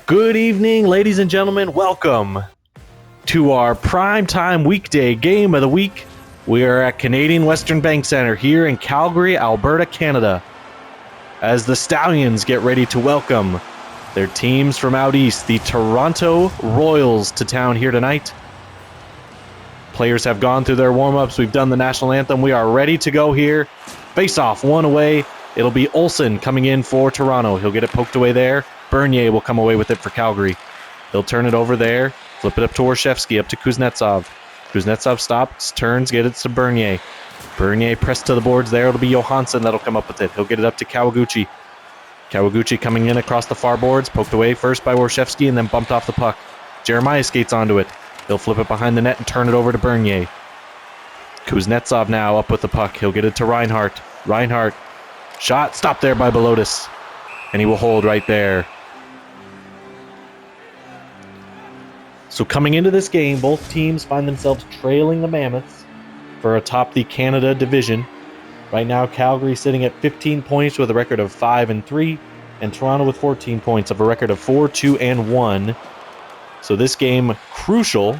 Good evening, ladies and gentlemen. Welcome to our Primetime Weekday Game of the Week. We are at Canadian Western Bank Center here in Calgary, Alberta, Canada, as the Stallions get ready to welcome their teams from out east, the Toronto Royals, to town here tonight. Players have gone through their warm-ups. We've done the national anthem. We are ready to go here. Face-off, one away. It'll be Olsen coming in for Toronto. He'll get it poked away there. Bernier will come away with it for Calgary. He'll turn it over there, flip it up to Orshevsky, up to Kuznetsov. Kuznetsov stops, turns, get it to Bernier. Bernier pressed to the boards there. It'll be Johansson that'll come up with it. He'll get it up to Kawaguchi. Kawaguchi coming in across the far boards, poked away first by Orshevsky and then bumped off the puck. Jeremiah skates onto it. He'll flip it behind the net and turn it over to Bernier. Kuznetsov now up with the puck. He'll get it to Reinhardt. Reinhardt, shot, stopped there by Belotis. And he will hold right there. So coming into this game, both teams find themselves trailing the Mammoths for atop the Canada division. Right now, Calgary sitting at 15 points with a record of 5-3, and Toronto with 14 points of a record of 4-2-1. So this game crucial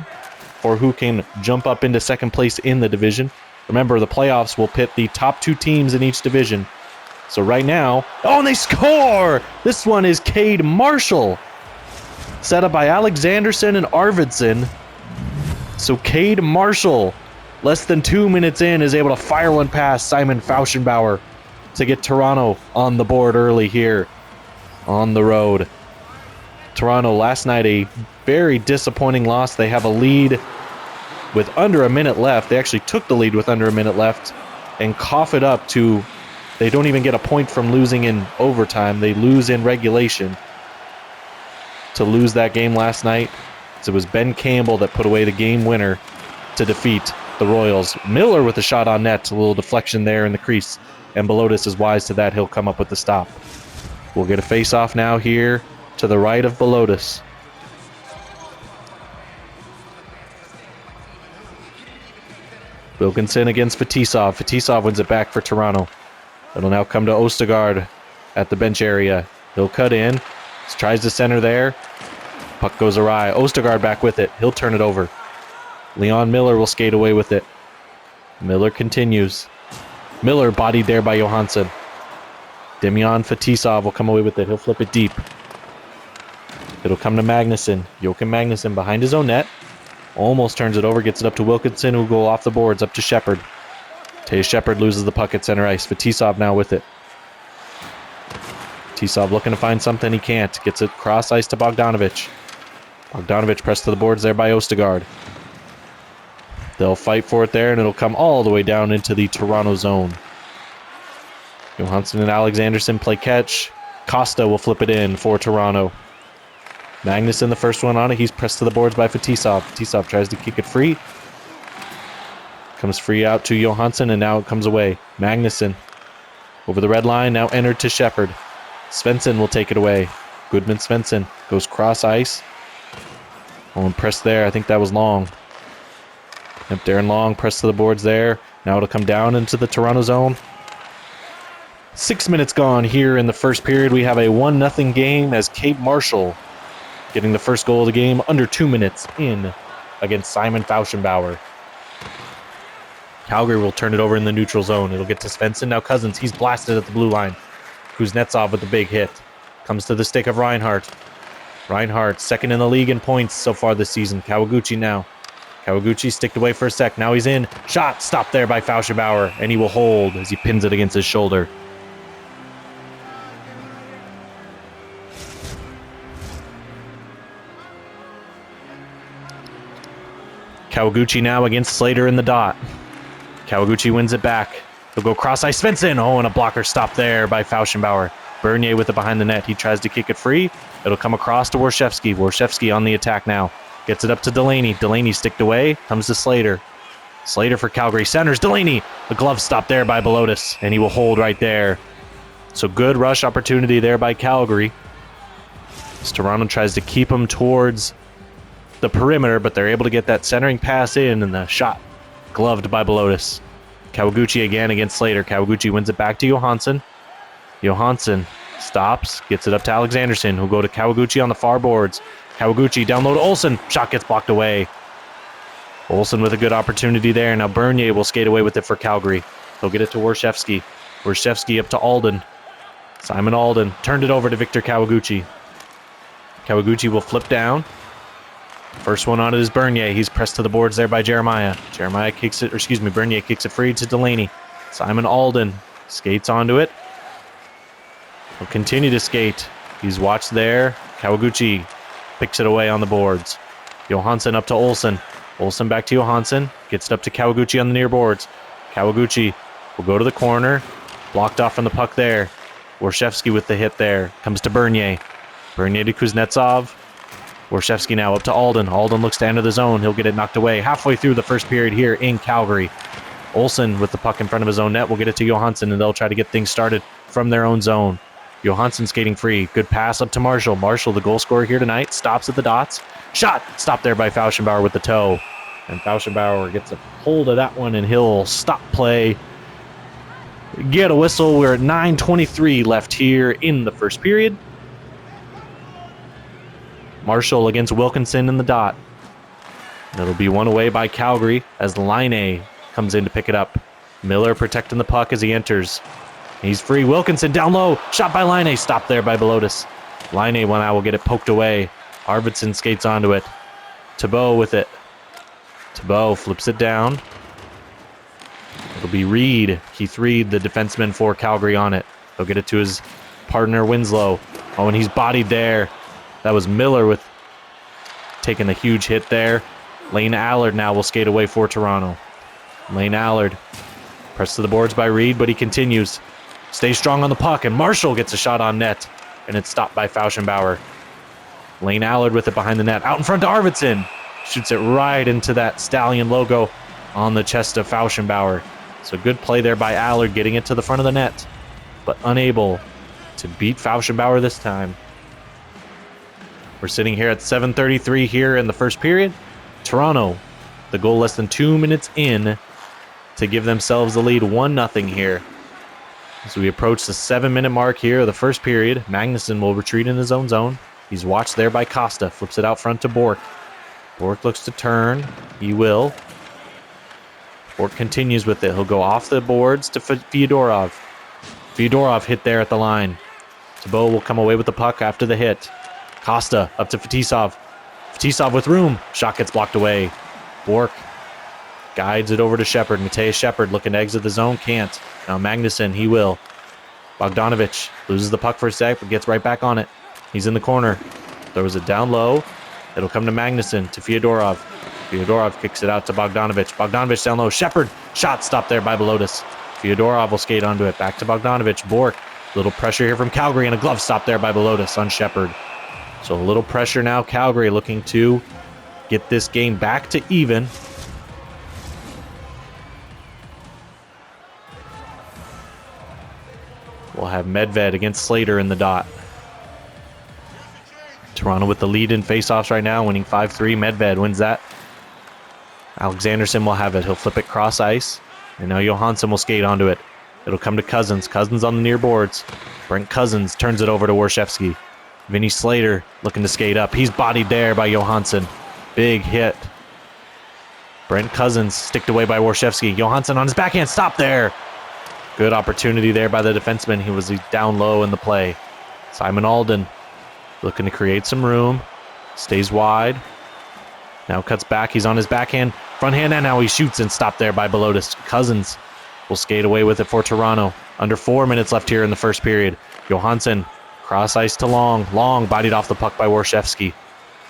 for who can jump up into second place in the division. Remember, the playoffs will pit the top two teams in each division. So right now, oh, and they score! This one is Cade Marshall. Set up by Alexanderson and Arvidsson. So Cade Marshall, less than 2 minutes in, is able to fire one past Simon Fauschenbauer to get Toronto on the board early here on the road. Toronto last night, a very disappointing loss. They have a lead with under a minute left. They actually took the lead with under a minute left and cough it up to, they don't even get a point from losing in overtime. They lose in regulation. To lose that game last night, so it was Ben Campbell that put away the game winner to defeat the Royals. Miller with a shot on net, a little deflection there in the crease, and Belotis is wise to that. He'll come up with the stop. We'll get a face-off now here to the right of Belotis. Wilkinson against Fetisov. Fetisov wins it back for Toronto. It'll now come to Ostergaard at the bench area. He'll cut in. Tries to center there. Puck goes awry. Ostergaard back with it. He'll turn it over. Leon Miller will skate away with it. Miller continues. Miller bodied there by Johansson. Demian Fetisov will come away with it. He'll flip it deep. It'll come to Magnuson. Joachim Magnuson behind his own net. Almost turns it over. Gets it up to Wilkinson, who will go off the boards up to Shepard. Tay Shepard loses the puck at center ice. Fetisov now with it. Fetisov looking to find something. He can't. Gets it cross ice to Bogdanovich. Bogdanovich pressed to the boards there by Ostergaard. They'll fight for it there, and it'll come all the way down into the Toronto zone. Johansson and Alexanderson play catch. Costa will flip it in for Toronto. Magnuson, the first one on it. He's pressed to the boards by Fetisov. Fetisov tries to kick it free. Comes free out to Johansson, and now it comes away. Magnuson over the red line, now entered to Shepard. Svensson will take it away. Goodman Svensson goes cross ice. Oh, and pressed there. I think that was Long. Yep, Darren Long pressed to the boards there. Now it'll come down into the Toronto zone. 6 minutes gone here in the first period. We have a 1-0 game as Cade Marshall getting the first goal of the game under 2 minutes in against Simon Fauschenbauer. Calgary will turn it over in the neutral zone. It'll get to Svensson. Now Cousins. He's blasted at the blue line. Kuznetsov with the big hit. Comes to the stick of Reinhardt. Reinhardt, second in the league in points so far this season. Kawaguchi now. Kawaguchi sticked away for a sec. Now he's in. Shot stopped there by Fauschenbauer, and he will hold as he pins it against his shoulder. Kawaguchi now against Slater in the dot. Kawaguchi wins it back. He'll go cross-ice. Svensson. Oh, and a blocker stop there by Fauschenbauer. Bernier with it behind the net. He tries to kick it free. It'll come across to Worshevsky. Worshevsky on the attack now. Gets it up to Delaney. Delaney sticked away. Comes to Slater. Slater for Calgary. Centers. Delaney. The glove stop there by Belotis. And he will hold right there. So good rush opportunity there by Calgary. As Toronto tries to keep him towards the perimeter, but they're able to get that centering pass in, and the shot gloved by Belotis. Kawaguchi again against Slater. Kawaguchi wins it back to Johansson. Johansson Stops, gets it up to Alexanderson, who'll go to Kawaguchi on the far boards. Kawaguchi down low to Olsen. Shot gets blocked away. Olsen with a good opportunity there. Now Bernier will skate away with it for Calgary. He'll get it to Warshevsky. Warshevsky up to Alden. Simon Alden turned it over to Victor Kawaguchi. Kawaguchi will flip down. First one on it is Bernier. He's pressed to the boards there by Jeremiah. Bernier kicks it free to Delaney. Simon Alden skates onto it. He'll continue to skate. He's watched there. Kawaguchi picks it away on the boards. Johansson up to Olsen. Olsen back to Johansson. Gets it up to Kawaguchi on the near boards. Kawaguchi will go to the corner. Blocked off from the puck there. Warshevsky with the hit there. Comes to Bernier. Bernier to Kuznetsov. Warshevsky now up to Alden. Alden looks to enter the zone. He'll get it knocked away. Halfway through the first period here in Calgary. Olsen with the puck in front of his own net will get it to Johansson, and they'll try to get things started from their own zone. Johansson skating free. Good pass up to Marshall. Marshall, the goal scorer here tonight, stops at the dots. Shot! Stopped there by Fauschenbauer with the toe. And Fauschenbauer gets a hold of that one, and he'll stop play. Get a whistle. We're at 9:23 left here in the first period. Marshall against Wilkinson in the dot. It'll be one away by Calgary as Laine comes in to pick it up. Miller protecting the puck as he enters. He's free. Wilkinson down low. Shot by Laine. Stopped there by Belotis. Laine now will get it poked away. Arvidsson skates onto it. Thibault with it. Thibault flips it down. It'll be Reed. Keith Reed, the defenseman for Calgary, on it. He'll get it to his partner Winslow. Oh, and he's bodied there. That was Miller with taking a huge hit there. Lane Allard now will skate away for Toronto. Lane Allard pressed to the boards by Reed, but he continues. Stays strong on the puck, and Marshall gets a shot on net, and it's stopped by Fauschenbauer. Lane Allard with it behind the net. Out in front to Arvidsson. Shoots it right into that Stallion logo on the chest of Fauschenbauer. So good play there by Allard, getting it to the front of the net, but unable to beat Fauschenbauer this time. We're sitting here at 7:33 here in the first period. Toronto, the goal less than 2 minutes in to give themselves the lead 1-0 here. As we approach the 7-minute mark here of the first period, Magnuson will retreat in his own zone. He's watched there by Costa. Flips it out front to Bork. Bork looks to turn. He will. Bork continues with it. He'll go off the boards to Fyodorov. Fyodorov hit there at the line. Thibault will come away with the puck after the hit. Costa up to Fetisov. Fetisov with room. Shot gets blocked away. Bork guides it over to Shepard. Mateus Shepard looking to exit the zone. Can't. Now Magnuson, he will. Bogdanovich loses the puck for a sec, but gets right back on it. He's in the corner. Throws it down low. It'll come to Magnuson, to Fyodorov. Fyodorov kicks it out to Bogdanovich. Bogdanovich down low. Shepard. Shot stopped there by Belotis. Fyodorov will skate onto it. Back to Bogdanovich. Bork. Little pressure here from Calgary, and a glove stop there by Belotis on Shepard. So a little pressure now. Calgary looking to get this game back to even. We'll have Medved against Slater in the dot. Toronto with the lead in faceoffs right now, winning 5-3. Medved wins that. Alexanderson will have it. He'll flip it cross ice. And now Johansson will skate onto it. It'll come to Cousins. Cousins on the near boards. Brent Cousins turns it over to Warshevsky. Vinny Slater looking to skate up. He's bodied there by Johansson. Big hit. Brent Cousins sticked away by Warshevsky. Johansson on his backhand. Stop there. Good opportunity there by the defenseman. He was down low in the play. Simon Alden looking to create some room. Stays wide. Now cuts back. He's on his backhand. Front hand, and now he shoots and stopped there by Belotis. Cousins will skate away with it for Toronto. Under 4 minutes left here in the first period. Johansson cross ice to Long. Long bodied off the puck by Warshevsky.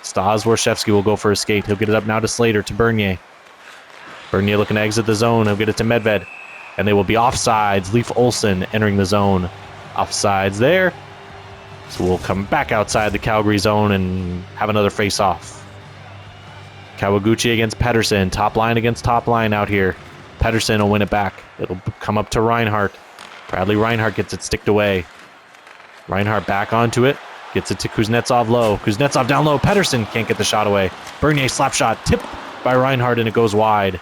Stas Warshevsky will go for a skate. He'll get it up now to Slater, to Bernier. Bernier looking to exit the zone. He'll get it to Medved. And they will be offsides. Leif Olsen entering the zone. Offsides there. So we'll come back outside the Calgary zone and have another face-off. Kawaguchi against Pedersen. Top line against top line out here. Pedersen will win it back. It'll come up to Reinhardt. Bradley Reinhardt gets it sticked away. Reinhardt back onto it. Gets it to Kuznetsov low. Kuznetsov down low. Pedersen can't get the shot away. Bernier slap shot. Tipped by Reinhardt, and it goes wide.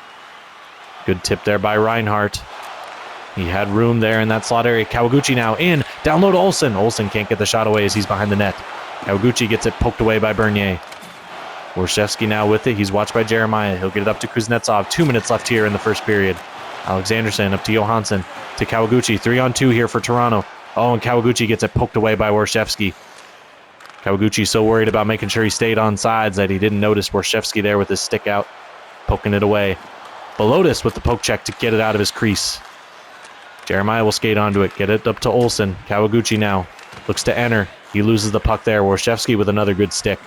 Good tip there by Reinhardt. He had room there in that slot area. Kawaguchi now in. Down low to Olsen. Olsen can't get the shot away as he's behind the net. Kawaguchi gets it poked away by Bernier. Warshevsky now with it. He's watched by Jeremiah. He'll get it up to Kuznetsov. 2 minutes left here in the first period. Alexanderson up to Johansson. To Kawaguchi. 3-on-2 here for Toronto. Oh, and Kawaguchi gets it poked away by Warshevsky. Kawaguchi so worried about making sure he stayed on sides that he didn't notice Warshevsky there with his stick out, poking it away. Belotis with the poke check to get it out of his crease. Jeremiah will skate onto it, get it up to Olsen. Kawaguchi now looks to enter. He loses the puck there. Warshevsky with another good stick.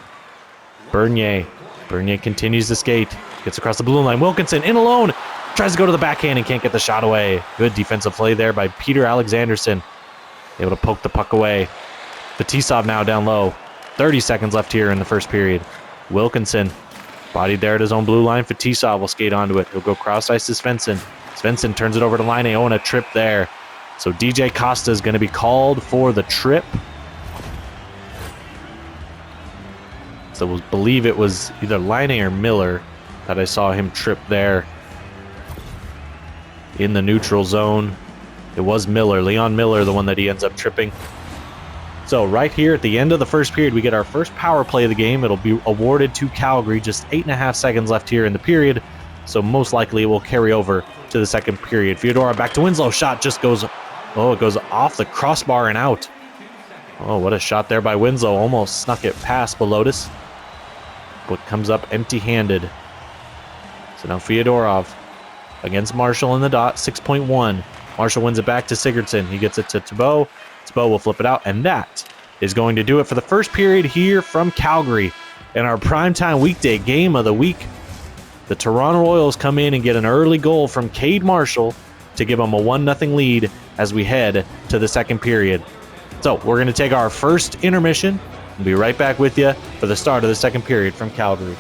Bernier. Bernier continues to skate. Gets across the blue line. Wilkinson in alone. Tries to go to the backhand and can't get the shot away. Good defensive play there by Peter Alexanderson. Able to poke the puck away. Fetisov now down low. 30 seconds left here in the first period. Wilkinson bodied there at his own blue line. Fetisov will skate onto it. He'll go cross ice to Svensson. Svensson turns it over to Laine. Oh, and a trip there. So DJ Costa is going to be called for the trip. So I believe it was either Laine or Miller that I saw him trip there in the neutral zone. It was Miller, Leon Miller, the one that he ends up tripping. So right here at the end of the first period, we get our first power play of the game. It'll be awarded to Calgary. Just 8.5 seconds left here in the period. So most likely it will carry over to the second period. Fyodorov back to Winslow. Shot just goes, oh, it goes off the crossbar and out. Oh, what a shot there by Winslow. Almost snuck it past Belotis, but comes up empty-handed. So now Fyodorov against Marshall in the dot, 6.1. Marshall wins it back to Sigurdsson. He gets it to Thibault. Thibault will flip it out, and that is going to do it for the first period here from Calgary in our primetime weekday game of the week. The Toronto Royals come in and get an early goal from Cade Marshall to give them a 1-0 lead as we head to the second period. So we're going to take our first intermission. We'll be right back with you for the start of the second period from Calgary.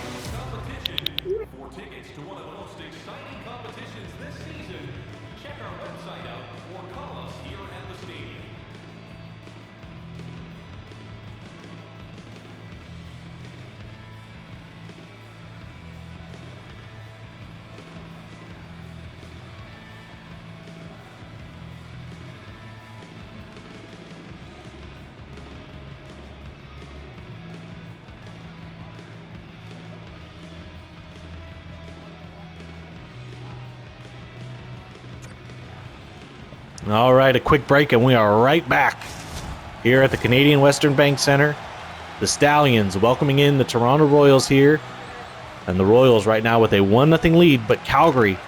All right, a quick break, and we are right back here at the Canadian Western Bank Center. The Stallions welcoming in the Toronto Royals here. And the Royals right now with a 1-0 lead, but Calgary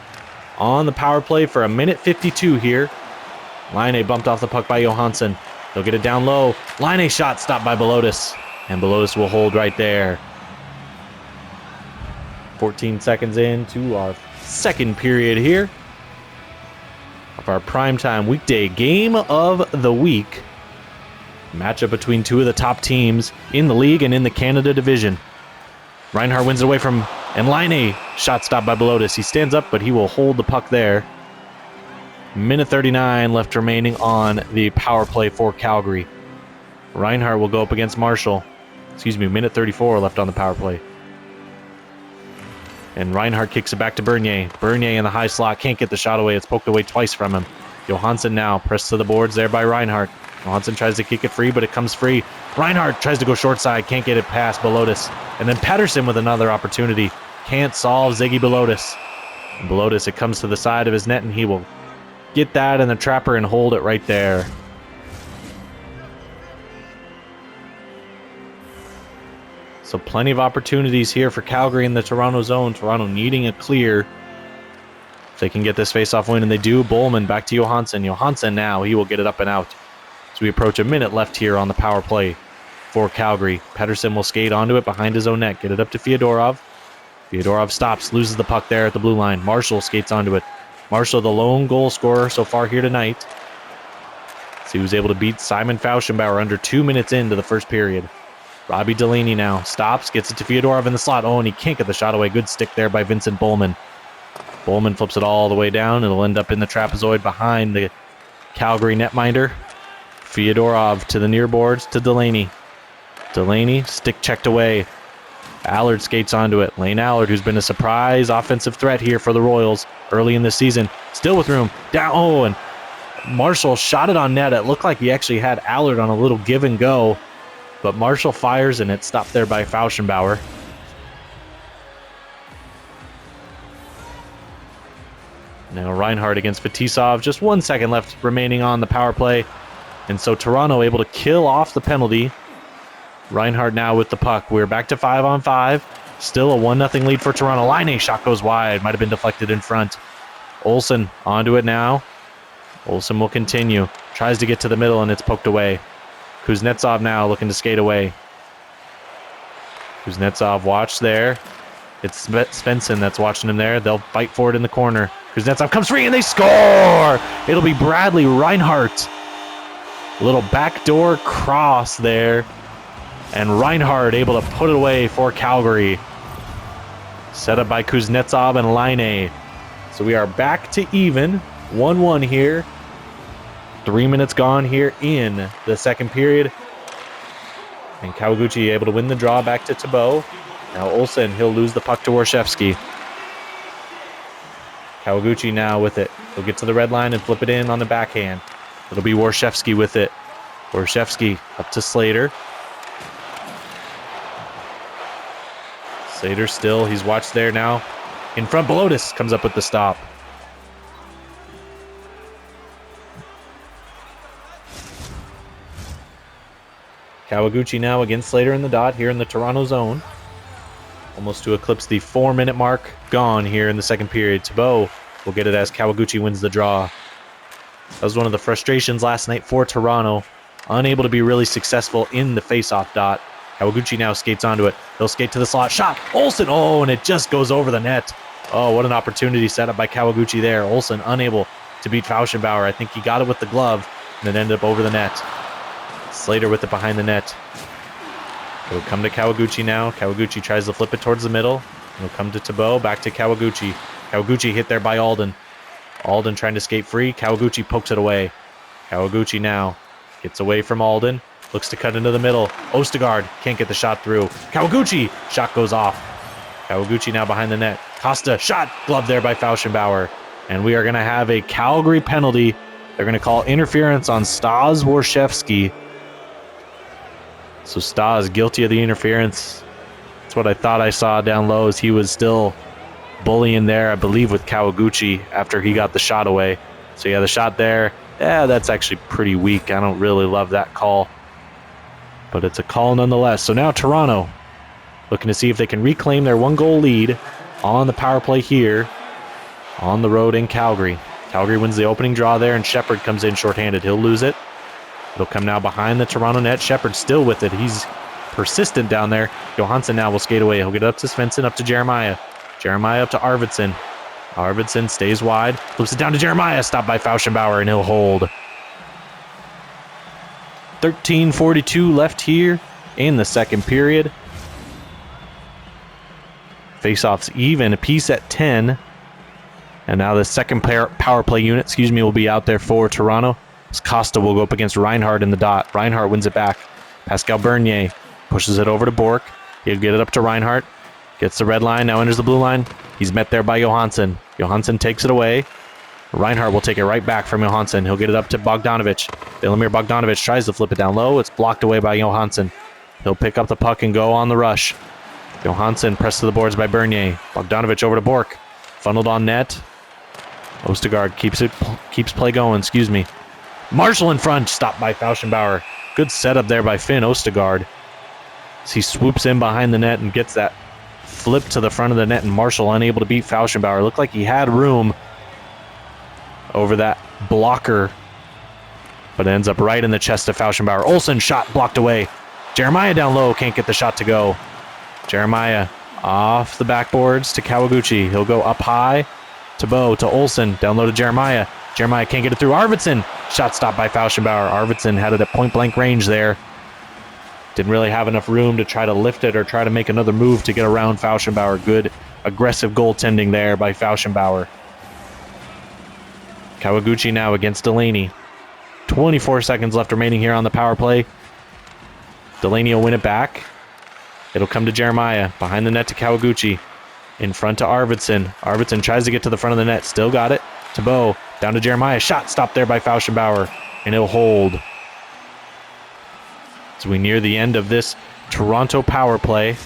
on the power play for 1:52 here. Laine bumped off the puck by Johansson. They'll get it down low. Laine shot stopped by Belotis, and Belotis will hold right there. 14 seconds into our second period here of our primetime weekday game of the week. Matchup between two of the top teams in the league and in the Canada division. Reinhardt wins it away from, and Laine, shot stopped by Belotis. He stands up, but he will hold the puck there. Minute 39 left remaining on the power play for Calgary. Reinhardt will go up against Marshall. Minute 34 left on the power play. And Reinhardt kicks it back to Bernier. Bernier in the high slot, can't get the shot away. It's poked away twice from him. Johansson now pressed to the boards there by Reinhardt. Johansson tries to kick it free, but it comes free. Reinhardt tries to go short side, can't get it past Belotis. And then Pettersson with another opportunity. Can't solve Ziggy Belotis. And Belotis, it comes to the side of his net, and he will get that in the trapper and hold it right there. So plenty of opportunities here for Calgary in the Toronto zone. Toronto needing a clear. If they can get this faceoff win, and they do. Bowman back to Johansson. Johansson now, he will get it up and out. So we approach a minute left here on the power play for Calgary. Pettersson will skate onto it behind his own net. Get it up to Fyodorov. Fyodorov stops, loses the puck there at the blue line. Marshall skates onto it. Marshall, the lone goal scorer so far here tonight. So he was able to beat Simon Fauschenbauer under 2 minutes into the first period. Robbie Delaney now stops, gets it to Fyodorov in the slot. Oh, and he can't get the shot away. Good stick there by Vincent Bowman. Bowman flips it all the way down. It'll end up in the trapezoid behind the Calgary netminder. Fyodorov to the near boards to Delaney. Delaney, stick checked away. Allard skates onto it. Lane Allard, who's been a surprise offensive threat here for the Royals early in this season. Still with room. Down. Oh, and Marshall shot it on net. It looked like he actually had Allard on a little give and go, but Marshall fires and it stopped there by Fauschenbauer. Now Reinhardt against Fetisov. Just 1 second left remaining on the power play. And so Toronto able to kill off the penalty. Reinhardt now with the puck. We're back to 5-on-5. Still a 1-0 lead for Toronto. Line shot goes wide. Might have been deflected in front. Olsen onto it now. Olsen will continue. Tries to get to the middle and it's poked away. Kuznetsov now looking to skate away. Kuznetsov watch there. It's Svensson that's watching him there. They'll fight for it in the corner. Kuznetsov comes free and they score! It'll be Bradley Reinhardt. A little backdoor cross there. And Reinhardt able to put it away for Calgary. Set up by Kuznetsov and Laine. So we are back to even. 1-1 here. 3 minutes gone here in the second period. And Kawaguchi able to win the draw back to Thibault. Now Olsen, he'll lose the puck to Warshevsky. Kawaguchi now with it. He'll get to the red line and flip it in on the backhand. It'll be Warshevsky with it. Warshevsky up to Slater. Slater still, he's watched there now. In front, Belotis comes up with the stop. Kawaguchi now against Slater in the dot here in the Toronto zone. Almost to eclipse the 4-minute mark. Gone here in the second period. Thibault will get it as Kawaguchi wins the draw. That was one of the frustrations last night for Toronto. Unable to be really successful in the face-off dot. Kawaguchi now skates onto it. He'll skate to the slot. Shot! Olsen! Oh, and it just goes over the net. Oh, what an opportunity set up by Kawaguchi there. Olsen unable to beat Fauschenbauer. I think he got it with the glove and it ended up over the net. Slater with it behind the net. It'll come to Kawaguchi now. Kawaguchi tries to flip it towards the middle. It'll come to Thibault. Back to Kawaguchi. Kawaguchi hit there by Alden. Alden trying to skate free. Kawaguchi pokes it away. Kawaguchi now gets away from Alden. Looks to cut into the middle. Ostergaard can't get the shot through. Kawaguchi! Shot goes off. Kawaguchi now behind the net. Costa, shot! Glove there by Fauschenbauer. And we are going to have a Calgary penalty. They're going to call interference on Stas Warshevsky. So Stas guilty of the interference. That's what I thought I saw down low as he was still bullying there, I believe, with Kawaguchi after he got the shot away. So yeah, the shot there, yeah, that's actually pretty weak. I don't really love that call. But it's a call nonetheless. So now Toronto looking to see if they can reclaim their 1-goal lead on the power play here on the road in Calgary. Calgary wins the opening draw there, and Shepard comes in shorthanded. He'll lose it. It'll come now behind the Toronto net. Shepard still with it. He's persistent down there. Johansson now will skate away. He'll get it up to Svensson, up to Jeremiah. Jeremiah up to Arvidsson. Arvidsson stays wide. Flips it down to Jeremiah. Stopped by Fauschenbauer, and he'll hold. 13:42 left here in the second period. Faceoffs even, a piece at 10. And now the second power play unit, will be out there for Toronto. Costa will go up against Reinhardt in the dot. Reinhardt wins it back. Pascal Bernier pushes it over to Bork. He'll get it up to Reinhardt. Gets the red line, now enters the blue line. He's met there by Johansson. Johansson takes it away. Reinhardt will take it right back from Johansson. He'll get it up to Bogdanovich. Velimir Bogdanovich tries to flip it down low. It's blocked away by Johansson. He'll pick up the puck and go on the rush. Johansson pressed to the boards by Bernier. Bogdanovich over to Bork. Funneled on net. Ostergaard keeps play going, Marshall in front, stopped by Fauschenbauer. Good setup there by Finn Ostergaard. As he swoops in behind the net and gets that flip to the front of the net, and Marshall unable to beat Fauschenbauer. Looked like he had room over that blocker, but it ends up right in the chest of Fauschenbauer. Olsen shot blocked away. Jeremiah down low, can't get the shot to go. Jeremiah off the backboards to Kawaguchi. He'll go up high to Bo, to Olsen, down low to Jeremiah. Jeremiah can't get it through. Arvidsson, shot stopped by Fauschenbauer. Arvidsson had it at point-blank range there. Didn't really have enough room to try to lift it or try to make another move to get around Fauschenbauer. Good aggressive goaltending there by Fauschenbauer. Kawaguchi now against Delaney. 24 seconds left remaining here on the power play. Delaney will win it back. It'll come to Jeremiah. Behind the net to Kawaguchi. In front to Arvidsson. Arvidsson tries to get to the front of the net. Still got it. To Bo. Down to Jeremiah. Shot stopped there by Fauschenbauer, and he'll hold. As we near the end of this Toronto power play,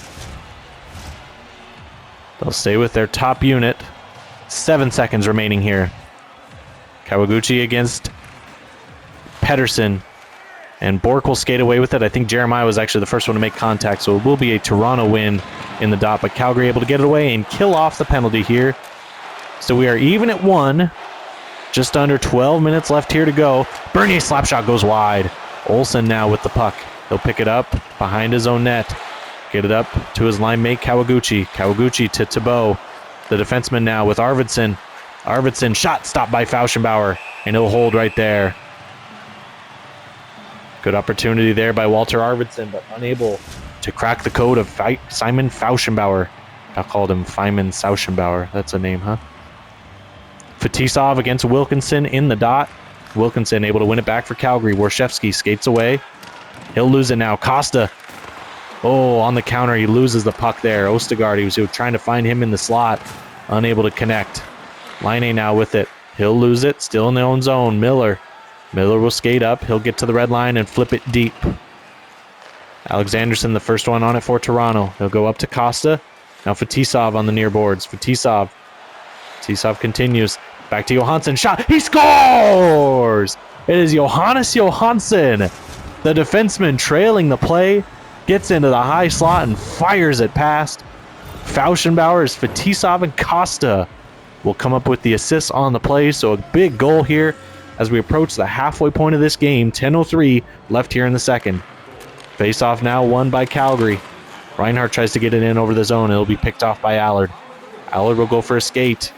they'll stay with their top unit. 7 seconds remaining here. Kawaguchi against Pedersen, and Bork will skate away with it. I think Jeremiah was actually the first one to make contact, so it will be a Toronto win in the dot, but Calgary able to get it away and kill off the penalty here. So we are even at 1. Just under 12 minutes left here to go. Bernier slap shot goes wide. Olsen now with the puck. He'll pick it up behind his own net. Get it up to his line mate, Kawaguchi. Kawaguchi to Thibault. The defenseman now with Arvidsson. Arvidsson shot stopped by Fauschenbauer, and he'll hold right there. Good opportunity there by Walter Arvidsson, but unable to crack the code of Simon Fauschenbauer. I called him Feynman Sauschenbauer. That's a name, huh? Fetisov against Wilkinson in the dot. Wilkinson able to win it back for Calgary. Warshevsky skates away. He'll lose it now. Costa. Oh, on the counter, he loses the puck there. Ostegard, he was trying to find him in the slot. Unable to connect. Laine now with it. He'll lose it. Still in their own zone. Miller. Miller will skate up. He'll get to the red line and flip it deep. Alexanderson, the first one on it for Toronto. He'll go up to Costa. Now Fetisov on the near boards. Fetisov continues. Back to Johansson. Shot. He scores! It is Johannes Johansson. The defenseman trailing the play. Gets into the high slot and fires it past. Fauschenbauer, is Fetisov, and Costa will come up with the assists on the play. So a big goal here as we approach the halfway point of this game. 10:03 left here in the second. Face-off now won by Calgary. Reinhardt tries to get it in over the zone. It'll be picked off by Allard. Allard will go for a skate.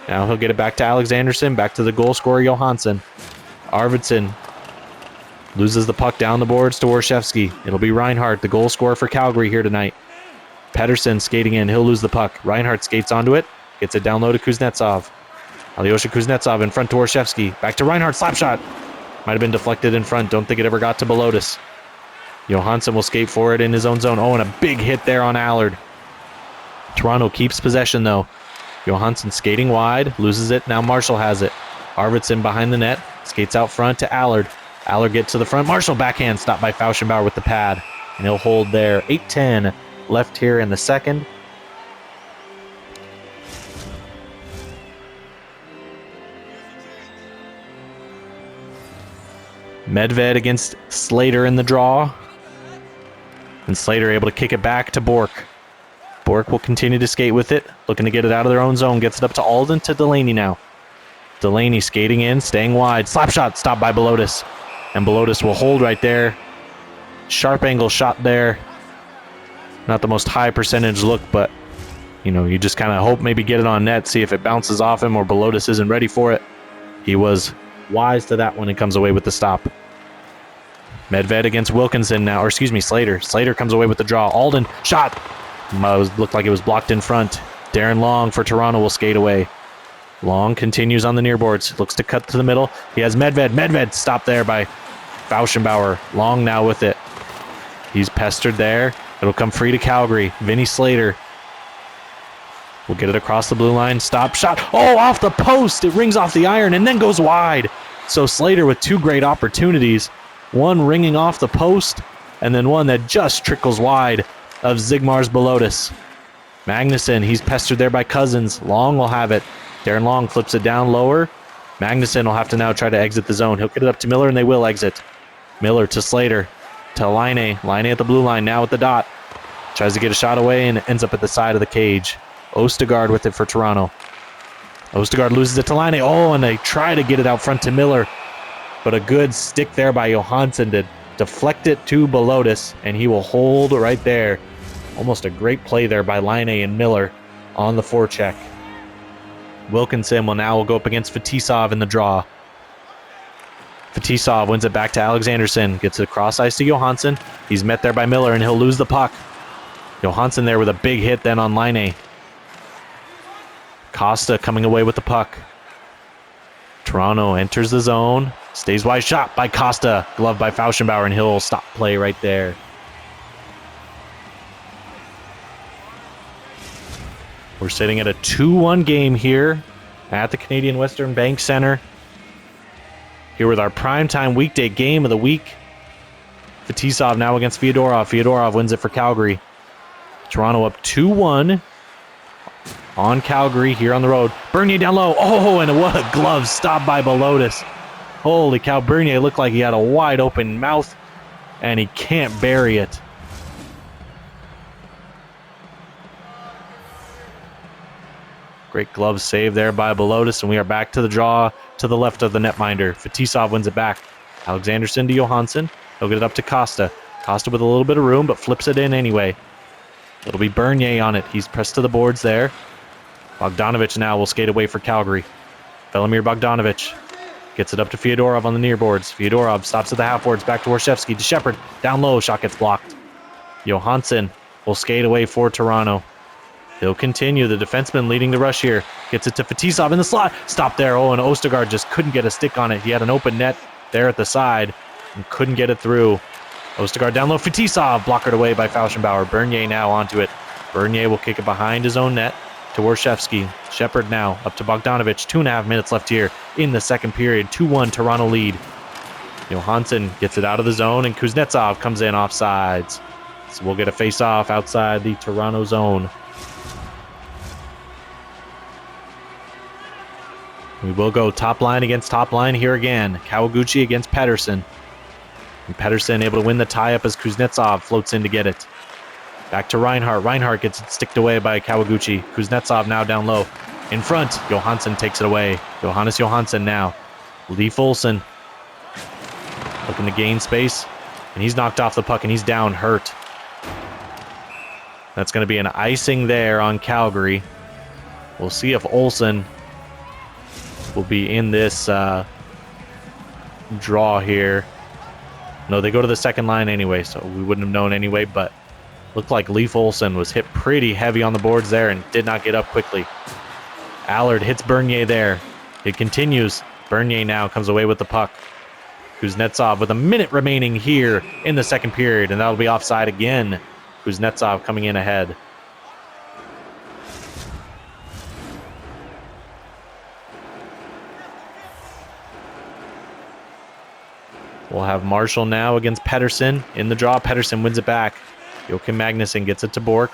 Now he'll get it back to Alexanderson. Back to the goal scorer, Johansson. Arvidsson loses the puck down the boards to Warshevsky. It'll be Reinhardt, the goal scorer for Calgary here tonight. Pedersen skating in. He'll lose the puck. Reinhardt skates onto it. Gets it down low to Kuznetsov. Alyosha Kuznetsov in front to Warshevsky. Back to Reinhardt. Slap shot. Might have been deflected in front. Don't think it ever got to Belotis. Johansson will skate for it in his own zone. Oh, and a big hit there on Allard. Toronto keeps possession, though. Johansson skating wide. Loses it. Now Marshall has it. Arvidsson behind the net. Skates out front to Allard. Allard gets to the front. Marshall backhand. Stopped by Fauschenbauer with the pad. And he'll hold there. 8:10 left here in the second. Medved against Slater in the draw. And Slater able to kick it back to Bork. Bork will continue to skate with it. Looking to get it out of their own zone. Gets it up to Alden to Delaney now. Delaney skating in, staying wide. Slap shot stopped by Belotis. And Belotis will hold right there. Sharp angle shot there. Not the most high percentage look, but you just kind of hope maybe get it on net, see if it bounces off him or Belotis isn't ready for it. He was wise to that one and comes away with the stop. Medved against Wilkinson now, or excuse me, Slater. Slater comes away with the draw. Alden, shot. Looked like it was blocked in front. Darren Long for Toronto will skate away. Long continues on the near boards. Looks to cut to the middle. He has Medved. Medved stopped there by Fauschenbauer. Long now with it. He's pestered there. It'll come free to Calgary. Vinny Slater will get it across the blue line. Stop shot. Oh, off the post. It rings off the iron and then goes wide. So Slater with two great opportunities. One ringing off the post and then one that just trickles wide of Zigmar's Belotis. Magnuson, he's pestered there by Cousins. Long will have it. Darren Long flips it down lower. Magnuson will have to now try to exit the zone. He'll get it up to Miller and they will exit. Miller to Slater. To Laine. Laine at the blue line now at the dot. Tries to get a shot away and ends up at the side of the cage. Ostegard with it for Toronto. Ostegard loses it to Laine. Oh, and they try to get it out front to Miller. But a good stick there by Johansson to deflect it to Belotis, and he will hold right there. Almost a great play there by Laine and Miller on the forecheck. Wilkinson will now go up against Fetisov in the draw. Fetisov wins it back to Alexanderson. Gets it across ice to Johansson. He's met there by Miller, and he'll lose the puck. Johansson there with a big hit then on Laine. Costa coming away with the puck. Toronto enters the zone. Stays wide, shot by Costa. Glove by Fauschenbauer, and he'll stop play right there. We're sitting at a 2-1 game here at the Canadian Western Bank Center. here with our primetime weekday game of the week. Fetisov now against Fyodorov. Fyodorov wins it for Calgary. Toronto up 2-1 on Calgary here on the road. Bernier down low. Oh, and what a glove stop by Belotis. Holy cow, Bernier looked like he had a wide open mouth, and he can't bury it. Great glove save there by Belotis, and we are back to the draw to the left of the netminder. Fetisov wins it back. Alexanderson to Johansson. He'll get it up to Costa. Costa with a little bit of room, but flips it in anyway. It'll be Bernier on it. He's pressed to the boards there. Bogdanovich now will skate away for Calgary. Velimir Bogdanovich gets it up to Fyodorov on the near boards. Fyodorov stops at the half boards. Back to Warshevsky. To Shepard. Down low. Shot gets blocked. Johansson will skate away for Toronto. He'll continue. The defenseman leading the rush here. Gets it to Fetisov in the slot. Stop there. Oh, and Ostergaard just couldn't get a stick on it. He had an open net there at the side and couldn't get it through. Ostergaard down low. Fetisov blockered away by Fauschenbauer. Bernier now onto it. Bernier will kick it behind his own net to Warshevsky. Shepard now up to Bogdanovich. 2.5 minutes left here in the second period. 2-1 Toronto lead. Johansson gets it out of the zone, and Kuznetsov comes in offsides. So we'll get a face-off outside the Toronto zone. We will go top line against top line here again. Kawaguchi against Pettersson. And Pettersson able to win the tie-up as Kuznetsov floats in to get it. Back to Reinhardt. Reinhardt gets it sticked away by Kawaguchi. Kuznetsov now down low. In front, Johansson takes it away. Johannes Johansson now. Leif Olsson looking to gain space. And he's knocked off the puck and he's down hurt. That's going to be an icing there on Calgary. We'll see if Olsson will be in this draw here. No, they go to the second line anyway, so we wouldn't have known anyway, but looked like Leif Olsson was hit pretty heavy on the boards there and did not get up quickly. Allard hits Bernier there. It continues. Bernier now comes away with the puck. Kuznetsov with a minute remaining here in the second period, and that'll be offside again. Kuznetsov coming in ahead. We'll have Marshall now against Pettersson in the draw. Pettersson wins it back. Joakim Magnuson gets it to Bork.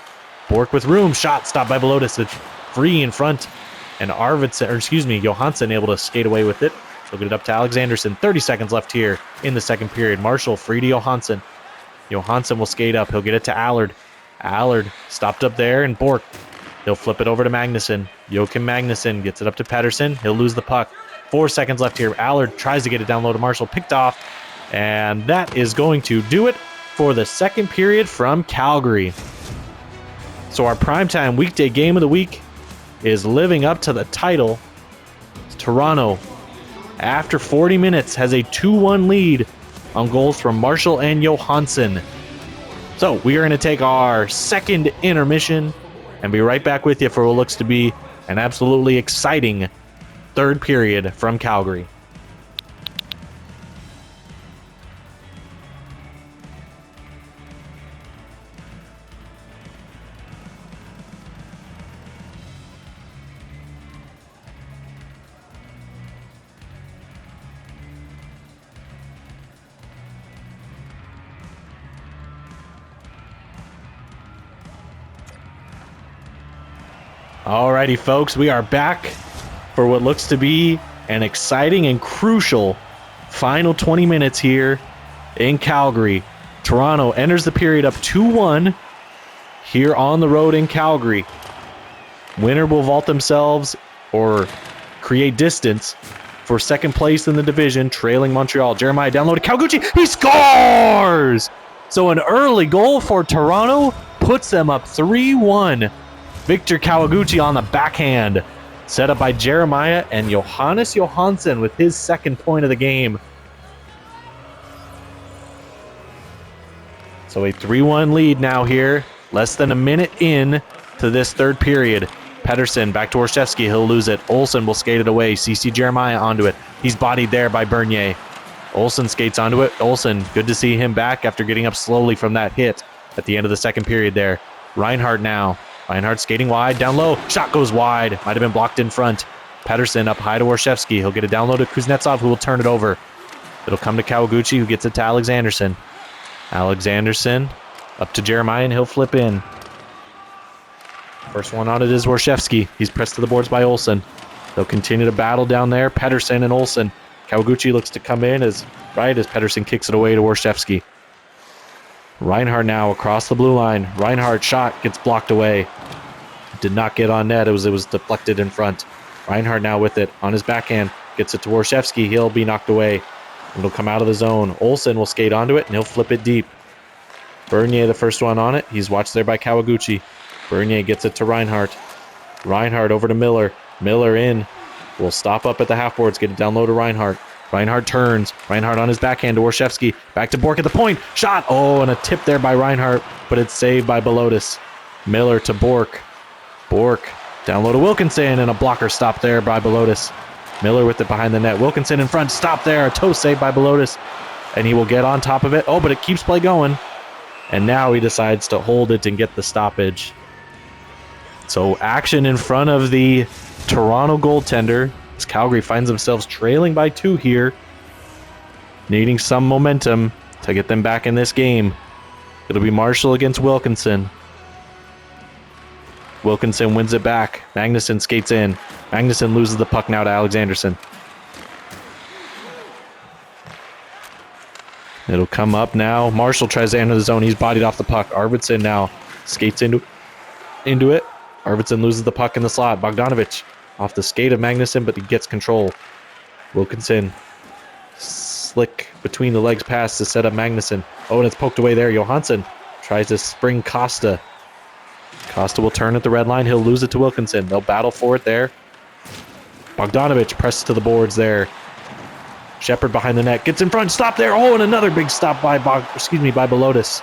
Bork with room. Shot stopped by Belotis. It's free in front. And Johansson able to skate away with it. So get it up to Alexanderson. 30 seconds left here in the second period. Marshall free to Johansson. Johansson will skate up. He'll get it to Allard. Allard stopped up there, and Bork. He'll flip it over to Magnuson. Joakim Magnuson gets it up to Pettersson. He'll lose the puck. 4 seconds left here. Allard tries to get it down low to Marshall. Picked off. And that is going to do it for the second period from Calgary. So our primetime weekday game of the week is living up to the title. Toronto, after 40 minutes, has a 2-1 lead on goals from Marshall and Johansson. So we are going to take our second intermission and be right back with you for what looks to be an absolutely exciting third period from Calgary. Alrighty, folks, we are back for what looks to be an exciting and crucial final 20 minutes here in Calgary. Toronto enters the period up 2-1 here on the road in Calgary. Winner will vault themselves or create distance for second place in the division, trailing Montreal. Jeremiah down low to Kawaguchi. He scores! So an early goal for Toronto puts them up 3-1. Victor Kawaguchi on the backhand. Set up by Jeremiah and Johannes Johansson with his second point of the game. So a 3-1 lead now here. Less than a minute in to this third period. Pettersson back to Warshevsky. He'll lose it. Olsson will skate it away. CC Jeremiah onto it. He's bodied there by Bernier. Olsson skates onto it. Olsson, good to see him back after getting up slowly from that hit at the end of the second period there. Reinhardt now. Reinhardt skating wide, down low. Shot goes wide. Might have been blocked in front. Pettersson up high to Warshevsky. He'll get it down low to Kuznetsov, who will turn it over. It'll come to Kawaguchi, who gets it to Alexanderson. Alexanderson up to Jeremiah, and he'll flip in. First one on it is Warshevsky. He's pressed to the boards by Olsen. They'll continue to battle down there. Pedersen and Olsen. Kawaguchi looks to come in as Pedersen kicks it away to Warshevsky. Reinhardt now across the blue line. Reinhardt shot gets blocked away. Did not get on net. It was deflected in front. Reinhardt now with it on his backhand. Gets it to Warshevsky. He'll be knocked away. It'll come out of the zone. Olsen will skate onto it, and he'll flip it deep. Bernier, the first one on it. He's watched there by Kawaguchi. Bernier gets it to Reinhardt. Reinhardt over to Miller. Miller in. Will stop up at the half boards. Get it down low to Reinhardt. Reinhardt turns. Reinhardt on his backhand to Warshevsky. Back to Bork at the point. Shot. Oh, and a tip there by Reinhardt, but it's saved by Belotis. Miller to Bork. Bork down low to Wilkinson, and a blocker stop there by Belotis. Miller with it behind the net. Wilkinson in front. Stop there. A toe save by Belotis. And he will get on top of it. Oh, but it keeps play going. And now he decides to hold it and get the stoppage. So action in front of the Toronto goaltender as Calgary finds themselves trailing by 2 here. Needing some momentum to get them back in this game. It'll be Marshall against Wilkinson. Wilkinson wins it back. Magnuson skates in. Magnuson loses the puck now to Alexanderson. It'll come up now. Marshall tries to enter the zone. He's bodied off the puck. Arvidsson now skates into it. Arvidsson loses the puck in the slot. Bogdanovich off the skate of Magnuson, but he gets control. Wilkinson slick between the legs pass to set up Magnuson. Oh, and it's poked away there. Johansson tries to spring Costa. Costa will turn at the red line. He'll lose it to Wilkinson. They'll battle for it there. Bogdanovich presses to the boards there. Shepard behind the net. Gets in front. Stop there. Oh, and another big stop by Belotis.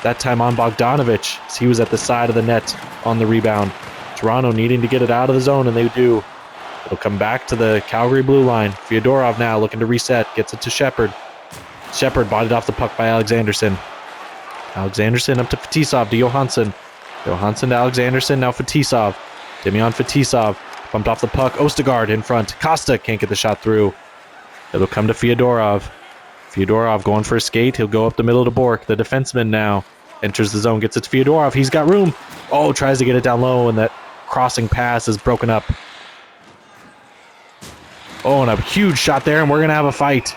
That time on Bogdanovich, as he was at the side of the net on the rebound. Toronto needing to get it out of the zone, and they do. It'll come back to the Calgary blue line. Fyodorov now looking to reset. Gets it to Shepard. Shepard bodied off the puck by Alexanderson. Alexanderson up to Fetisov to Johansson. Johansson to Alexanderson. Now Fetisov. Demian Fetisov bumped off the puck. Ostergaard in front. Costa can't get the shot through. It'll come to Fyodorov. Fyodorov going for a skate. He'll go up the middle to Bork. The defenseman now enters the zone. Gets it to Fyodorov. He's got room. Oh, tries to get it down low, and that crossing pass is broken up. Oh, and a huge shot there, and we're going to have a fight.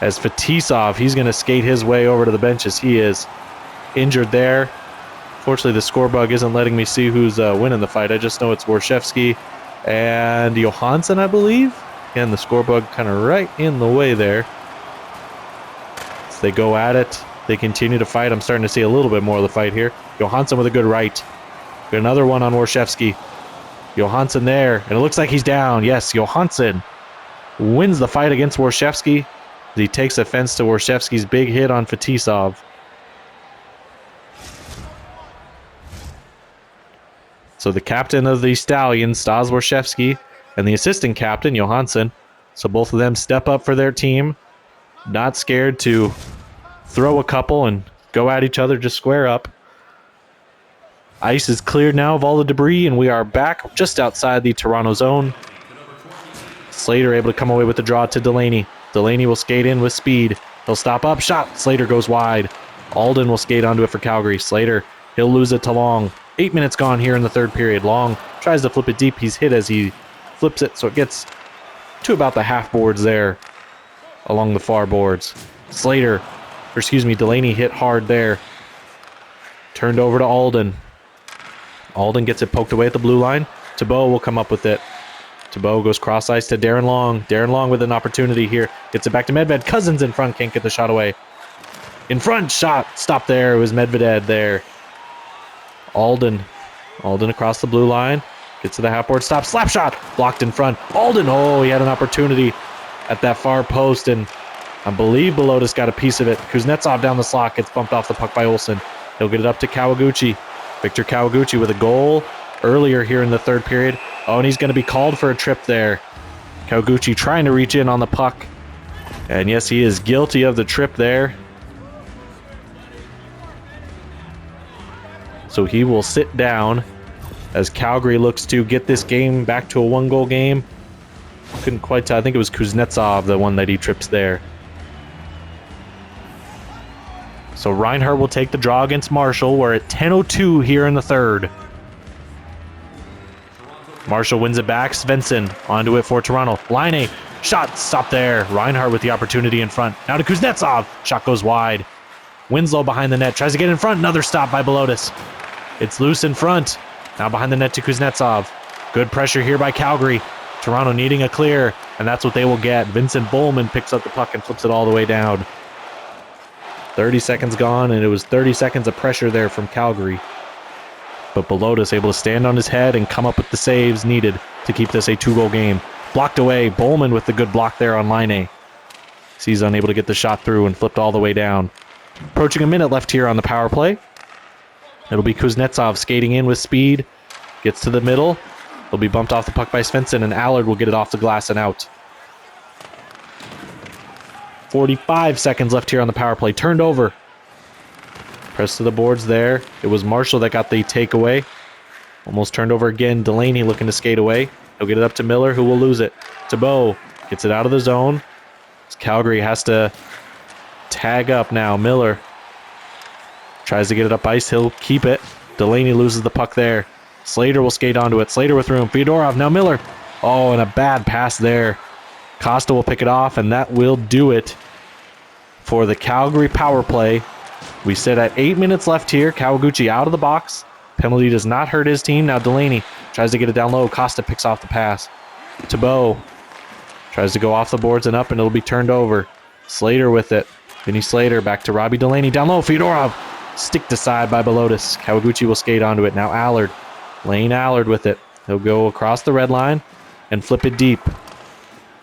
As Fetisov, he's going to skate his way over to the benches. He is injured there. Fortunately, the score bug isn't letting me see who's winning the fight. I just know it's Warshevsky and Johansson, I believe. And the score bug kind of right in the way there. As they go at it, they continue to fight. I'm starting to see a little bit more of the fight here. Johansson with a good right. Got another one on Warshevsky. Johansson there, and it looks like he's down. Yes, Johansson wins the fight against Warshevsky. He takes offense to Warshevsky's big hit on Fetisov. So the captain of the Stallions, Stas Warshevsky, and the assistant captain, Johansson. So both of them step up for their team. Not scared to throw a couple and go at each other, just square up. Ice is cleared now of all the debris, and we are back just outside the Toronto zone. Slater able to come away with the draw to Delaney. Delaney will skate in with speed. He'll stop up, shot. Slater goes wide. Alden will skate onto it for Calgary. Slater, he'll lose it to Long. 8 minutes gone here in the third period. Long tries to flip it deep. He's hit as he flips it, so it gets to about the half boards there along the far boards. Delaney hit hard there. Turned over to Alden. Alden gets it poked away at the blue line. Thibault will come up with it. Thibault goes cross ice to Darren Long. Darren Long with an opportunity here. Gets it back to Medved. Cousins in front, can't get the shot away. In front, shot. Stop there. It was Medved there. Alden across the blue line. Gets to the half board. Stop. Slap shot. Blocked in front. Alden. Oh, he had an opportunity at that far post, and I believe Belotis got a piece of it. Kuznetsov down the slot. Gets bumped off the puck by Olsen. He'll get it up to Kawaguchi. Victor Kawaguchi with a goal earlier here in the third period. Oh, and he's going to be called for a trip there. Kawaguchi trying to reach in on the puck. And yes, he is guilty of the trip there. So he will sit down as Calgary looks to get this game back to a one-goal game. Couldn't quite tell. I think it was Kuznetsov, the one that he trips there. So Reinhardt will take the draw against Marshall. We're at 10:02 here in the third. Marshall wins it back. Svensson onto it for Toronto. Line shot, stop there. Reinhardt with the opportunity in front. Now to Kuznetsov. Shot goes wide. Winslow behind the net. Tries to get in front. Another stop by Belotis. It's loose in front. Now behind the net to Kuznetsov. Good pressure here by Calgary. Toronto needing a clear, and that's what they will get. Vincent Bowman picks up the puck and flips it all the way down. 30 seconds gone, and it was 30 seconds of pressure there from Calgary. But Belotis able to stand on his head and come up with the saves needed to keep this a 2-goal game. Blocked away. Bowman with the good block there on line A. He's unable to get the shot through and flipped all the way down. Approaching a minute left here on the power play. It'll be Kuznetsov skating in with speed. Gets to the middle. He'll be bumped off the puck by Svensson, and Allard will get it off the glass and out. 45 seconds left here on the power play. Turned over. Press to the boards there. It was Marshall that got the takeaway. Almost turned over again. Delaney looking to skate away. He'll get it up to Miller, who will lose it. Tebow gets it out of the zone. Calgary has to tag up now. Miller tries to get it up ice. He'll keep it. Delaney loses the puck there. Slater will skate onto it. Slater with room. Fyodorov, now Miller. Oh, and a bad pass there. Costa will pick it off, and that will do it for the Calgary power play. We sit at 8 minutes left here. Kawaguchi out of the box. Penalty does not hurt his team. Now Delaney tries to get it down low. Costa picks off the pass. Tebow tries to go off the boards and up, and it'll be turned over. Slater with it. Vinny Slater back to Robbie Delaney. Down low. Fyodorov sticked aside by Belotis. Kawaguchi will skate onto it. Now Allard. Lane Allard with it. He'll go across the red line and flip it deep.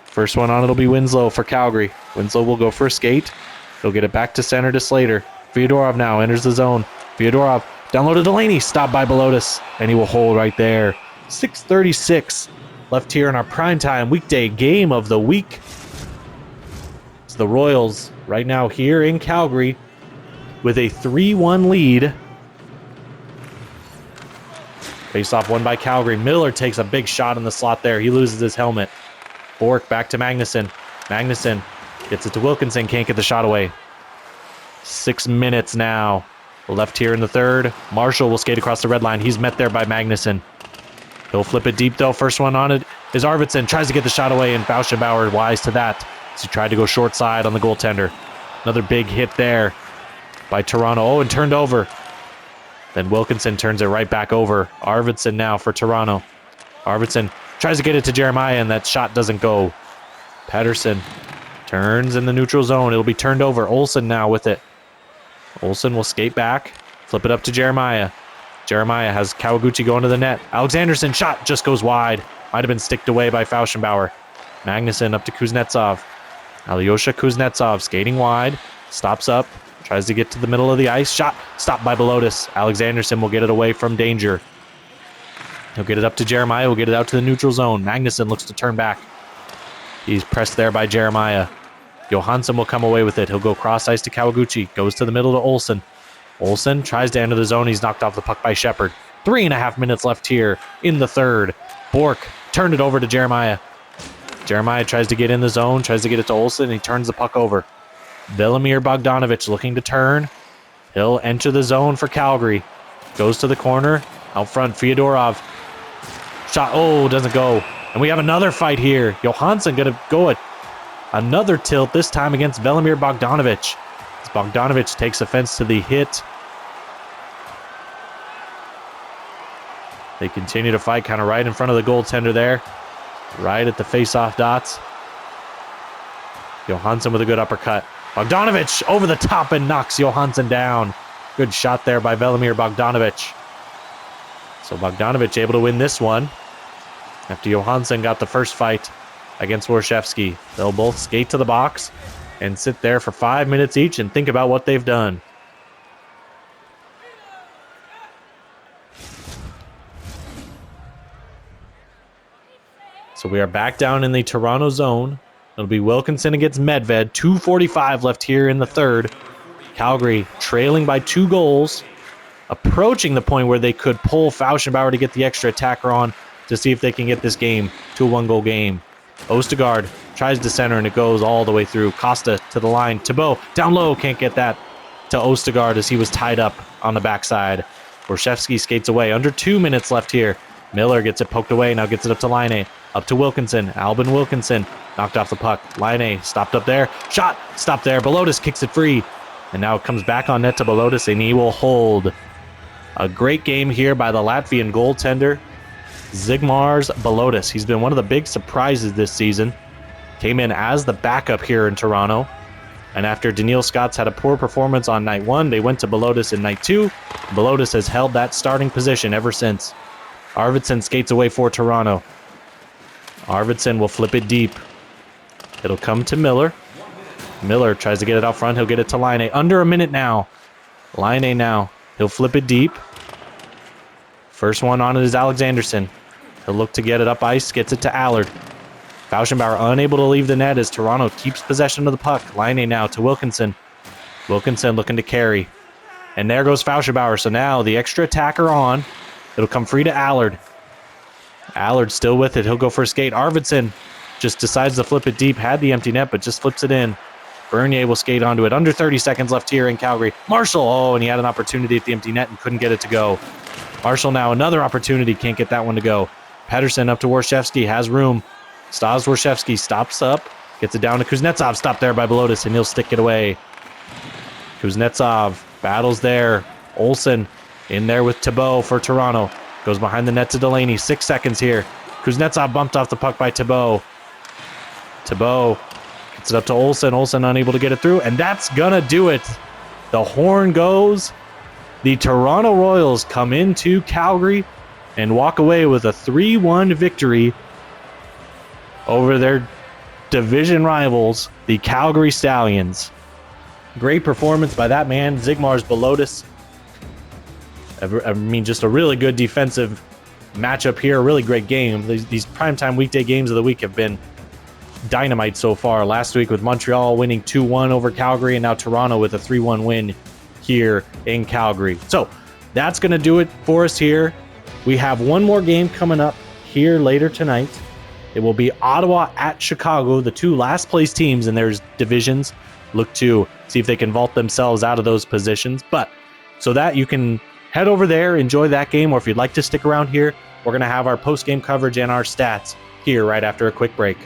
First one on it'll be Winslow for Calgary. Winslow will go for a skate. He'll get it back to center to Slater. Fyodorov now enters the zone. Fyodorov down low to Delaney. Stopped by Belotis. And he will hold right there. 6:36 left here in our primetime weekday game of the week. It's the Royals right now here in Calgary with a 3-1 lead. Face-off won by Calgary. Miller takes a big shot in the slot there. He loses his helmet. Bork back to Magnuson. Magnuson gets it to Wilkinson. Can't get the shot away. 6 minutes now left here in the third. Marshall will skate across the red line. He's met there by Magnuson. He'll flip it deep, though. First one on it is Arvidsson. Tries to get the shot away, and Fauschenbauer wise to that as he tried to go short side on the goaltender. Another big hit there by Toronto. Oh, and turned over. Then Wilkinson turns it right back over. Arvidsson now for Toronto. Arvidsson tries to get it to Jeremiah, and that shot doesn't go. Pettersson turns in the neutral zone. It'll be turned over. Olsen now with it. Olsen will skate back. Flip it up to Jeremiah. Jeremiah has Kawaguchi going to the net. Alexanderson shot just goes wide. Might have been sticked away by Fauschenbauer. Magnuson up to Kuznetsov. Alyosha Kuznetsov skating wide. Stops up. Tries to get to the middle of the ice. Shot stopped by Belotis. Alexanderson will get it away from danger. He'll get it up to Jeremiah. He'll get it out to the neutral zone. Magnuson looks to turn back. He's pressed there by Jeremiah. Johansson will come away with it. He'll go cross ice to Kawaguchi. Goes to the middle to Olsen. Olsen tries to enter the zone. He's knocked off the puck by Shepard. 3.5 minutes left here in the third. Bork turned it over to Jeremiah. Jeremiah tries to get in the zone. Tries to get it to Olsen. And he turns the puck over. Velimir Bogdanovich looking to turn. He'll enter the zone for Calgary. Goes to the corner. Out front, Fyodorov. Shot. Oh, doesn't go. And we have another fight here. Johansson going to go at another tilt, this time against Velimir Bogdanovich. As Bogdanovich takes offense to the hit. They continue to fight kind of right in front of the goaltender there. Right at the face-off dots. Johansson with a good uppercut. Bogdanovich over the top and knocks Johansson down. Good shot there by Velimir Bogdanovich. So Bogdanovich able to win this one after Johansson got the first fight against Warshevsky. They'll both skate to the box and sit there for 5 minutes each and think about what they've done. So we are back down in the Toronto zone. It'll be Wilkinson against Medved. 2:45 left here in the third. Calgary trailing by 2 goals. Approaching the point where they could pull Fauschenbauer to get the extra attacker on to see if they can get this game to a 1-goal game. Ostergaard tries to center, and it goes all the way through. Costa to the line. Thibault down low. Can't get that to Ostergaard as he was tied up on the backside. Borshevsky skates away. Under 2 minutes left here. Miller gets it poked away. Now gets it up to Laine. Up to Wilkinson. Albin Wilkinson knocked off the puck. Laine stopped up there. Shot. Stopped there. Belotis kicks it free. And now it comes back on net to Belotis, and he will hold. A great game here by the Latvian goaltender, Zigmars Belotis. He's been one of the big surprises this season. Came in as the backup here in Toronto. And after Daniil Scotts had a poor performance on night 1, they went to Belotis in night 2. Belotis has held that starting position ever since. Arvidsson skates away for Toronto. Arvidsson will flip it deep. It'll come to Miller. Miller tries to get it out front. He'll get it to Laine. Under a minute now. Laine now. He'll flip it deep. First one on it is Alexanderson. He'll look to get it up ice. Gets it to Allard. Fauschenbauer unable to leave the net as Toronto keeps possession of the puck. Laine now to Wilkinson. Wilkinson looking to carry. And there goes Fauschenbauer. So now the extra attacker on. It'll come free to Allard. Allard still with it. He'll go for a skate. Arvidsson just decides to flip it deep. Had the empty net, but just flips it in. Bernier will skate onto it. Under 30 seconds left here in Calgary. Marshall, oh, and he had an opportunity at the empty net and couldn't get it to go. Marshall now another opportunity. Can't get that one to go. Pettersson up to Warshevsky. Has room. Stas Warshevsky stops up. Gets it down to Kuznetsov. Stopped there by Belotis, and he'll stick it away. Kuznetsov battles there. Olsen in there with Thibault for Toronto. Goes behind the net to Delaney. 6 seconds here. Kuznetsov bumped off the puck by Thibault. Thibault gets it up to Olsen. Olsen unable to get it through, and that's gonna do it. The horn goes. The Toronto Royals come into Calgary and walk away with a 3-1 victory over their division rivals, the Calgary Stallions. Great performance by that man, Zigmars Belotis. I mean, just a really good defensive matchup here. A really great game. These primetime weekday games of the week have been dynamite so far. Last week with Montreal winning 2-1 over Calgary, and now Toronto with a 3-1 win here in Calgary. So that's going to do it for us here. We have one more game coming up here later tonight. It will be Ottawa at Chicago, the two last place teams in their divisions. Look to see if they can vault themselves out of those positions. But so that you can head over there, enjoy that game, or if you'd like to stick around here, we're going to have our post-game coverage and our stats here right after a quick break.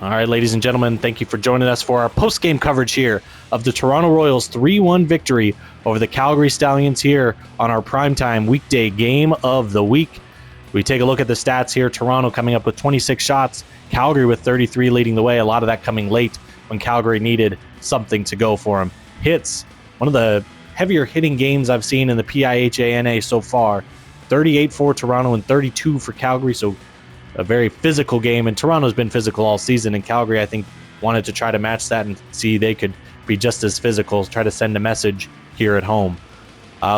All right, ladies and gentlemen, thank you for joining us for our post-game coverage here of the Toronto Royals 3-1 victory over the Calgary Stallions here on our primetime weekday game of the week. We take a look at the stats here. Toronto coming up with 26 shots, Calgary with 33 leading the way. A lot of that coming late when Calgary needed something to go for them. Hits, one of the heavier hitting games I've seen in the PIHANA so far. 38 for Toronto and 32 for Calgary, so a very physical game, and Toronto's been physical all season, and Calgary, I think, wanted to try to match that and see they could be just as physical, try to send a message here at home.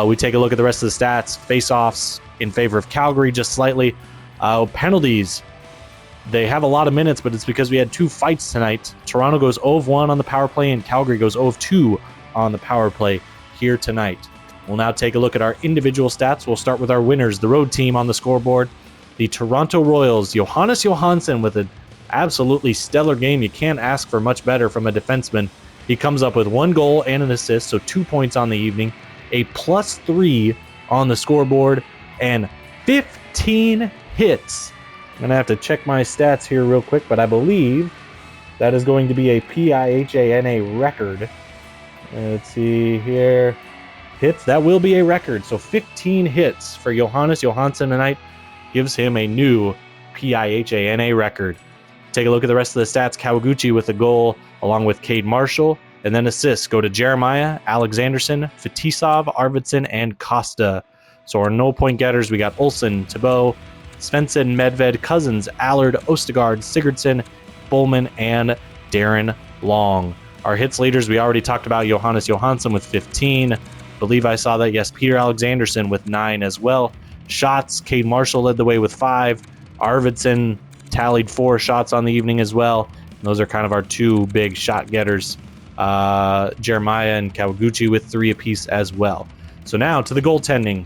We take a look at the rest of the stats. Face-offs in favor of Calgary just slightly. Penalties, they have a lot of minutes, but it's because we had two fights tonight. Toronto goes 0-1 on the power play, and Calgary goes 0-2 on the power play here tonight. We'll now take a look at our individual stats. We'll start with our winners, the road team on the scoreboard. The Toronto Royals, Johannes Johansson with an absolutely stellar game. You can't ask for much better from a defenseman. He comes up with 1 goal and an assist, so 2 points on the evening, a +3 on the scoreboard, and 15 hits. I'm going to have to check my stats here real quick, but I believe that is going to be a PIHANA record. Let's see here. Hits, that will be a record. So 15 hits for Johannes Johansson tonight. Gives him a new PIHANA record. Take a look at the rest of the stats. Kawaguchi with a goal, along with Cade Marshall, and then assists go to Jeremiah, Alexanderson, Fetisov, Arvidsson, and Costa. So our no-point getters, we got Olsen, Thibault, Svensson, Medved, Cousins, Allard, Ostergaard, Sigurdsson, Bowman, and Darren Long. Our hits leaders, we already talked about Johannes Johansson with 15. Believe I saw that, yes, Peter Alexanderson with 9 as well. Shots, Cade Marshall led the way with 5. Arvidsson tallied 4 shots on the evening as well. And those are kind of our two big shot getters. Jeremiah and Kawaguchi with 3 apiece as well. So now to the goaltending.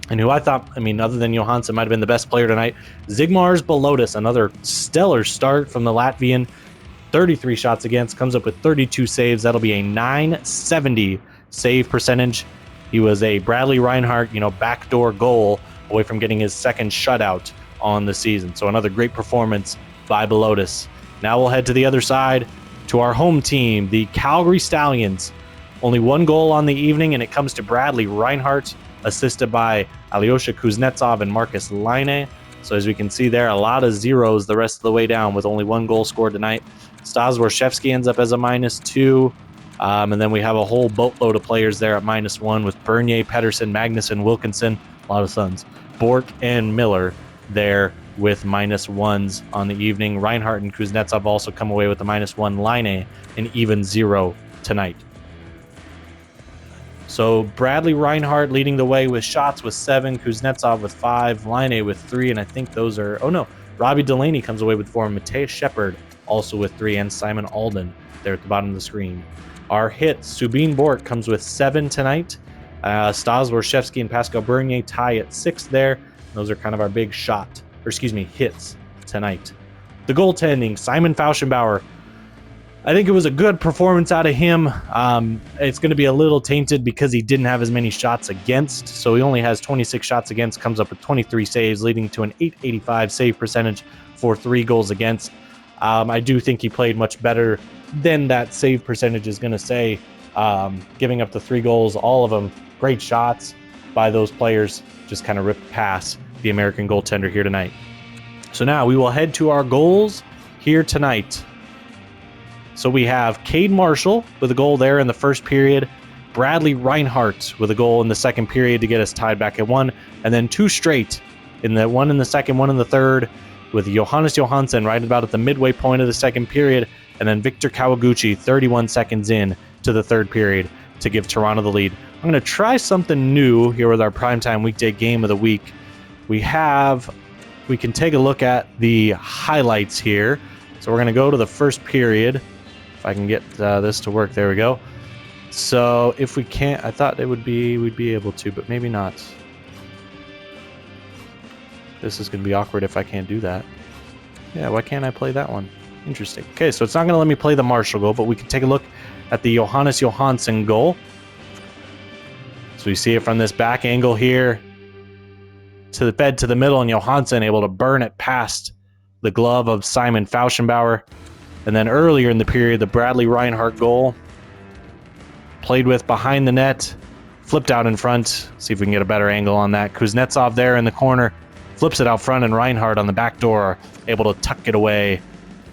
And who I thought, other than Johansson, might have been the best player tonight, Zigmars Belotis, another stellar start from the Latvian. 33 shots against, comes up with 32 saves. That'll be a .970 save percentage. He was a Bradley Reinhart, backdoor goal away from getting his second shutout on the season. So another great performance by Belotis. Now we'll head to the other side, to our home team, the Calgary Stallions. Only one goal on the evening, and it comes to Bradley Reinhart, assisted by Alyosha Kuznetsov and Marcus Laine. So as we can see there, a lot of zeros the rest of the way down with only one goal scored tonight. Stas Warszewski ends up as a -2. And then we have a whole boatload of players there at -1 with Bernier, Pedersen, Magnuson, Wilkinson, a lot of sons, Bork, and Miller there with -1s on the evening. Reinhardt and Kuznetsov also come away with a -1. Laine an even 0 tonight. So Bradley Reinhart leading the way with shots with 7, Kuznetsov with 5, Laine with 3, and I think those are... Oh no, Robbie Delaney comes away with 4, Mateus Shepard also with 3, and Simon Alden there at the bottom of the screen. Our hits, Subin Bork comes with 7 tonight. Stas Warszewski and Pascal Bernier tie at 6 there. Those are kind of our big hits tonight. The goaltending, Simon Fauschenbauer. I think it was a good performance out of him. It's going to be a little tainted because he didn't have as many shots against. So he only has 26 shots against, comes up with 23 saves, leading to an .885 save percentage for 3 goals against. I do think he played much better than that save percentage is going to say. Giving up the 3 goals, all of them great shots by those players, just kind of ripped past the American goaltender here tonight. So now we will head to our goals here tonight. So we have Cade Marshall with a goal there in the first period, Bradley Reinhart with a goal in the second period to get us tied back at 1, and then 2 straight, one in the second, one in the third, with Johannes Johansson right about at the midway point of the second period, and then Victor Kawaguchi 31 seconds in to the third period to give Toronto the lead. I'm going to try something new here with our Primetime Weekday Game of the Week. We can take a look at the highlights here. So we're going to go to the first period. If I can get this to work, there we go. So if we can't, I thought we'd be able to, but maybe not. This is going to be awkward if I can't do that. Yeah, why can't I play that one? Interesting. Okay, so it's not going to let me play the Marshall goal, but we can take a look at the Johannes Johansson goal. So we see it from this back angle here. To the bed to the middle, and Johansson able to burn it past the glove of Simon Fauschenbauer. And then earlier in the period, the Bradley Reinhart goal. Played with behind the net. Flipped out in front. See if we can get a better angle on that. Kuznetsov there in the corner. Flips it out front, and Reinhart on the back door able to tuck it away.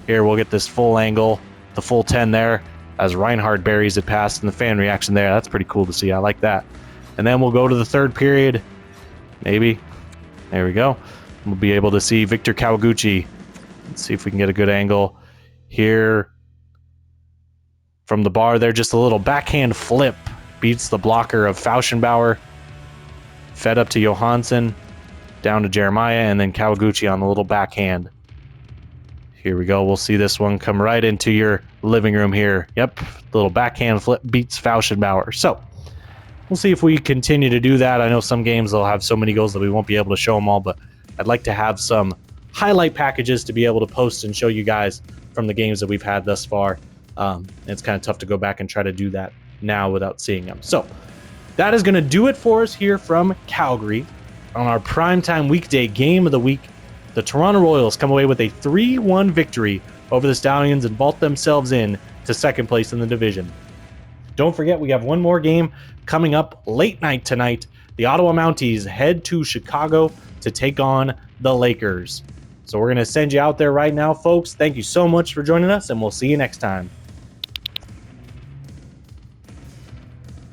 Here we'll get this full angle, the full 10 there, as Reinhart buries it past, and the fan reaction there. That's pretty cool to see. I like that. And then we'll go to the third period. Maybe. There we go. We'll be able to see Victor Kawaguchi. Let's see if we can get a good angle here. From the bar there, just a little backhand flip. Beats the blocker of Fauschenbauer. Fed up to Johansson. Down to Jeremiah, and then Kawaguchi on the little backhand. Here we go. We'll see this one come right into your living room here. Yep, little backhand flip beats Fauschenbauer. So we'll see if we continue to do that. I know some games will have so many goals that we won't be able to show them all, but I'd like to have some highlight packages to be able to post and show you guys from the games that we've had thus far. It's kind of tough to go back and try to do that now without seeing them. So that is going to do it for us here from Calgary on our Primetime Weekday Game of the Week. The Toronto Royals come away with a 3-1 victory over the Stallions and vault themselves in to second place in the division. Don't forget, we have one more game coming up late night tonight. The Ottawa Mounties head to Chicago to take on the Lakers. So we're going to send you out there right now, folks. Thank you so much for joining us, and we'll see you next time.